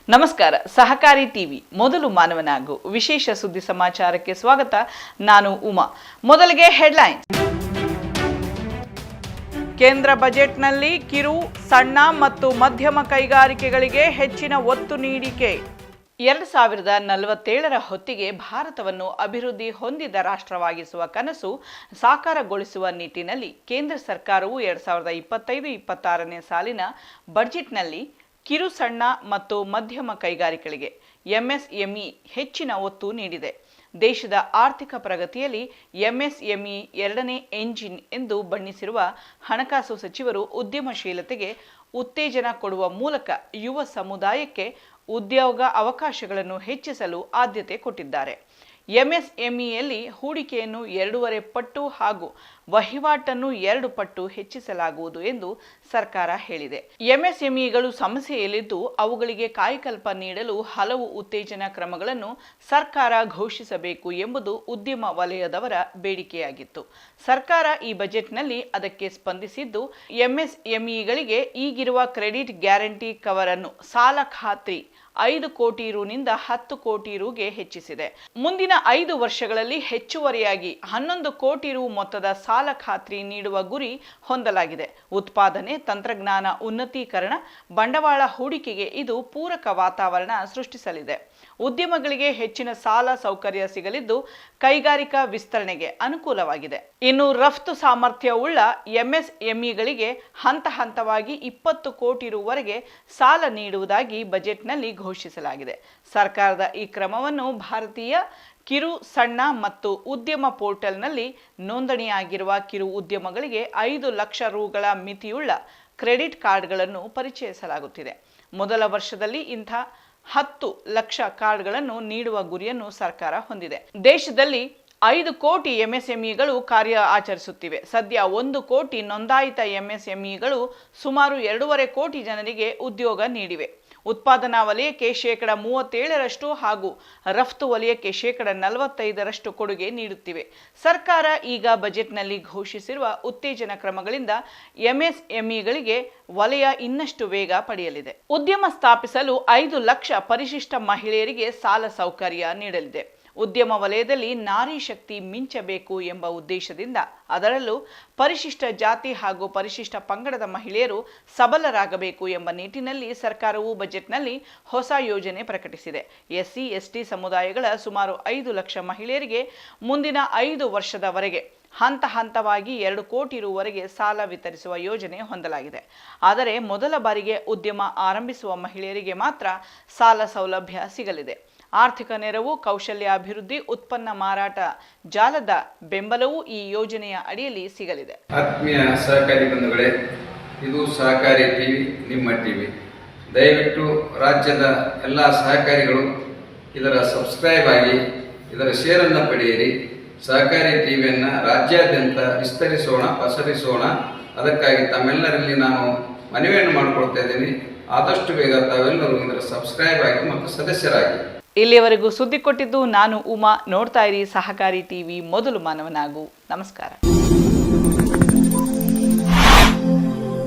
ನಮಸ್ಕಾರ. ಸಹಕಾರಿ ಟಿವಿ ಮೊದಲು ಮಾನವನಾಗು ವಿಶೇಷ ಸುದ್ದಿ ಸಮಾಚಾರಕ್ಕೆ ಸ್ವಾಗತ. ನಾನು ಉಮಾ. ಮೊದಲಿಗೆ ಹೆಡ್ಲೈನ್. ಕೇಂದ್ರ ಬಜೆಟ್ನಲ್ಲಿ ಕಿರು, ಸಣ್ಣ ಮತ್ತು ಮಧ್ಯಮ ಕೈಗಾರಿಕೆಗಳಿಗೆ ಹೆಚ್ಚಿನ ಒತ್ತು ನೀಡಿಕೆ. 2047ರ ಹೊತ್ತಿಗೆ ಭಾರತವನ್ನು ಅಭಿವೃದ್ಧಿ ಹೊಂದಿದ ರಾಷ್ಟ್ರವಾಗಿಸುವ ಕನಸು ಸಾಕಾರಗೊಳಿಸುವ ನಿಟ್ಟಿನಲ್ಲಿ ಕೇಂದ್ರ ಸರ್ಕಾರವು 2025-26ನೇ ಸಾಲಿನ ಬಜೆಟ್ನಲ್ಲಿ ಕಿರು, ಸಣ್ಣ ಮತ್ತು ಮಧ್ಯಮ ಕೈಗಾರಿಕೆಗಳಿಗೆ ಎಂಎಸ್ಎಂಇ ಹೆಚ್ಚಿನ ಒತ್ತು ನೀಡಿದೆ. ದೇಶದ ಆರ್ಥಿಕ ಪ್ರಗತಿಯಲ್ಲಿ ಎಂಎಸ್ಎಂಇ ಎರಡನೇ ಎಂಜಿನ್ ಎಂದು ಬಣ್ಣಿಸಿರುವ ಹಣಕಾಸು ಸಚಿವರು ಉದ್ಯಮಶೀಲತೆಗೆ ಉತ್ತೇಜನ ಕೊಡುವ ಮೂಲಕ ಯುವ ಸಮುದಾಯಕ್ಕೆ ಉದ್ಯೋಗ ಅವಕಾಶಗಳನ್ನು ಹೆಚ್ಚಿಸಲು ಆದ್ಯತೆ ಕೊಟ್ಟಿದ್ದಾರೆ. ಎಂಎಸ್ಎಂಇಯಲ್ಲಿ ಹೂಡಿಕೆಯನ್ನು 2.5 ಪಟ್ಟು ಹಾಗೂ ವಹಿವಾಟನ್ನು 2 ಪಟ್ಟು ಹೆಚ್ಚಿಸಲಾಗುವುದು ಎಂದು ಸರ್ಕಾರ ಹೇಳಿದೆ. ಎಂಎಸ್ಎಂಇಗಳು ಸಮಸ್ಯೆಯಲ್ಲಿದ್ದು ಅವುಗಳಿಗೆ ಕಾಯಕಲ್ಪ ನೀಡಲು ಹಲವು ಉತ್ತೇಜನ ಕ್ರಮಗಳನ್ನು ಸರ್ಕಾರ ಘೋಷಿಸಬೇಕು ಎಂಬುದು ಉದ್ಯಮ ವಲಯದವರ ಬೇಡಿಕೆಯಾಗಿತ್ತು. ಸರ್ಕಾರ ಈ ಬಜೆಟ್ನಲ್ಲಿ ಅದಕ್ಕೆ ಸ್ಪಂದಿಸಿದ್ದು, ಎಂಎಸ್ಎಂಇಗಳಿಗೆ ಈಗಿರುವ ಕ್ರೆಡಿಟ್ ಗ್ಯಾರಂಟಿ ಕವರ್ ಅನ್ನು ಸಾಲ ಖಾತ್ರಿ 5 ಕೋಟಿ ರುನಿಂದ 10 ಕೋಟಿ ರುಗೆ ಹೆಚ್ಚಿಸಿದೆ. ಮುಂದಿನ 5 ವರ್ಷಗಳಲ್ಲಿ ಹೆಚ್ಚುವರಿಯಾಗಿ 11 ಕೋಟಿ ರು ಮೊತ್ತದ ಸಾಲ ಖಾತ್ರಿ ನೀಡುವ ಗುರಿ ಹೊಂದಲಾಗಿದೆ. ಉತ್ಪಾದನೆ, ತಂತ್ರಜ್ಞಾನ ಉನ್ನತೀಕರಣ, ಬಂಡವಾಳ ಹೂಡಿಕೆಗೆ ಇದು ಪೂರಕ ವಾತಾವರಣ ಸೃಷ್ಟಿಸಲಿದೆ. ಉದ್ಯಮಗಳಿಗೆ ಹೆಚ್ಚಿನ ಸಾಲ ಸೌಕರ್ಯ ಸಿಗಲಿದ್ದು ಕೈಗಾರಿಕಾ ವಿಸ್ತರಣೆಗೆ ಅನುಕೂಲವಾಗಿದೆ. ಇನ್ನು ರಫ್ತು ಸಾಮರ್ಥ್ಯವುಳ್ಳ ಎಂಎಸ್ಎಂಇಗಳಿಗೆ ಹಂತ ಹಂತವಾಗಿ 20 ಕೋಟಿ ರುವರೆಗೆ ಸಾಲ ನೀಡುವುದಾಗಿ ಬಜೆಟ್ನಲ್ಲಿ ಘೋಷಿಸಲಾಗಿದೆ. ಸರ್ಕಾರದ ಈ ಕ್ರಮವನ್ನು ಭಾರತೀಯ ಕಿರು, ಸಣ್ಣ ಮತ್ತು ಉದ್ಯಮ ಪೋರ್ಟಲ್ನಲ್ಲಿ ನೋಂದಣಿಯಾಗಿರುವ ಕಿರು ಉದ್ಯಮಗಳಿಗೆ 5 ಲಕ್ಷ ರುಗಳ ಮಿತಿಯುಳ್ಳ ಕ್ರೆಡಿಟ್ ಕಾರ್ಡ್ಗಳನ್ನು ಪರಿಚಯಿಸಲಾಗುತ್ತಿದೆ. ಮೊದಲ ವರ್ಷದಲ್ಲಿ ಇಂಥ 10 ಲಕ್ಷ ಕಾರ್ಡ್ಗಳನ್ನು ನೀಡುವ ಗುರಿಯನ್ನು ಸರ್ಕಾರ ಹೊಂದಿದೆ. ದೇಶದಲ್ಲಿ 5 ಕೋಟಿ ಎಂಎಸ್ಎಂಇಗಳು ಕಾರ್ಯ ಆಚರಿಸುತ್ತಿವೆ. ಸದ್ಯ 1 ಕೋಟಿ ನೋಂದಾಯಿತ ಎಂಎಸ್ಎಂಇಗಳು ಸುಮಾರು 2.5 ಕೋಟಿ ಜನರಿಗೆ ಉದ್ಯೋಗ ನೀಡಿವೆ. ಉತ್ಪಾದನಾ ವಲಯಕ್ಕೆ 37% ಹಾಗೂ ರಫ್ತು ವಲಯಕ್ಕೆ 45% ಕೊಡುಗೆ ನೀಡುತ್ತಿವೆ. ಸರ್ಕಾರ ಈಗ ಬಜೆಟ್ನಲ್ಲಿ ಘೋಷಿಸಿರುವ ಉತ್ತೇಜನ ಕ್ರಮಗಳಿಂದ ಎಂಎಸ್ಎಂಇಗಳಿಗೆ ವಲಯ ಇನ್ನಷ್ಟು ವೇಗ ಪಡೆಯಲಿದೆ. ಉದ್ಯಮ ಸ್ಥಾಪಿಸಲು 5 ಲಕ್ಷ ಪರಿಶಿಷ್ಟ ಮಹಿಳೆಯರಿಗೆ ಸಾಲ ಸೌಕರ್ಯ ನೀಡಲಿದೆ. ಉದ್ಯಮ ವಲಯದಲ್ಲಿ ನಾರಿ ಶಕ್ತಿ ಮಿಂಚಬೇಕು ಎಂಬ ಉದ್ದೇಶದಿಂದ, ಅದರಲ್ಲೂ ಪರಿಶಿಷ್ಟ ಜಾತಿ ಹಾಗೂ ಪರಿಶಿಷ್ಟ ಪಂಗಡದ ಮಹಿಳೆಯರು ಸಬಲರಾಗಬೇಕು ಎಂಬ ನಿಟ್ಟಿನಲ್ಲಿ ಸರ್ಕಾರವು ಬಜೆಟ್ನಲ್ಲಿ ಹೊಸ ಯೋಜನೆ ಪ್ರಕಟಿಸಿದೆ. ಎಸ್ಸಿ, ಎಸ್ಟಿ ಸಮುದಾಯಗಳ ಸುಮಾರು 5 ಲಕ್ಷ ಮಹಿಳೆಯರಿಗೆ ಮುಂದಿನ 5 ವರ್ಷದವರೆಗೆ ಹಂತ ಹಂತವಾಗಿ 2 ಕೋಟಿ ರುವರೆಗೆ ಸಾಲ ವಿತರಿಸುವ ಯೋಜನೆ ಹೊಂದಲಾಗಿದೆ. ಆದರೆ ಮೊದಲ ಬಾರಿಗೆ ಉದ್ಯಮ ಆರಂಭಿಸುವ ಮಹಿಳೆಯರಿಗೆ ಮಾತ್ರ ಸಾಲ ಸೌಲಭ್ಯ ಸಿಗಲಿದೆ. ಆರ್ಥಿಕ ನೆರವು, ಕೌಶಲ್ಯ ಅಭಿವೃದ್ಧಿ, ಉತ್ಪನ್ನ ಮಾರಾಟ ಜಾಲದ ಬೆಂಬಲವೂ ಈ ಯೋಜನೆಯ ಅಡಿಯಲ್ಲಿ ಸಿಗಲಿದೆ. ಆತ್ಮೀಯ ಸಹಕಾರಿ ಬಂಧುಗಳೇ, ಇದು ಸಹಕಾರಿ ಟಿವಿ, ನಿಮ್ಮ ಟಿವಿ. ದಯವಿಟ್ಟು ರಾಜ್ಯದ ಎಲ್ಲ ಸಹಕಾರಿಗಳು ಇದರ ಸಬ್ಸ್ಕ್ರೈಬ್ ಆಗಿ ಇದರ ಶೇರನ್ನು ಪಡೆಯಿರಿ. ಸಹಕಾರಿ ಟಿವಿಯನ್ನು ರಾಜ್ಯಾದ್ಯಂತ ವಿಸ್ತರಿಸೋಣ, ಪಸರಿಸೋಣ. ಅದಕ್ಕಾಗಿ ತಮ್ಮೆಲ್ಲರಲ್ಲಿ ನಾನು ಮನವಿಯನ್ನು ಮಾಡಿಕೊಳ್ತಾ ಇದ್ದೀನಿ. ಆದಷ್ಟು ಬೇಗ ತಾವೆಲ್ಲರೂ ಇದರ ಸಬ್ಸ್ಕ್ರೈಬ್ ಆಗಿ ಮತ್ತು ಸದಸ್ಯರಾಗಿ. ಇಲ್ಲಿಯವರೆಗೂ ಸುದ್ದಿ ಕೊಟ್ಟಿದ್ದು ನಾನು ಉಮಾ. ನೋಡ್ತಾ ಇರಿ ಸಹಕಾರಿ ಟಿವಿ, ಮೊದಲು ಮಾನವನಾಗು. ನಮಸ್ಕಾರ.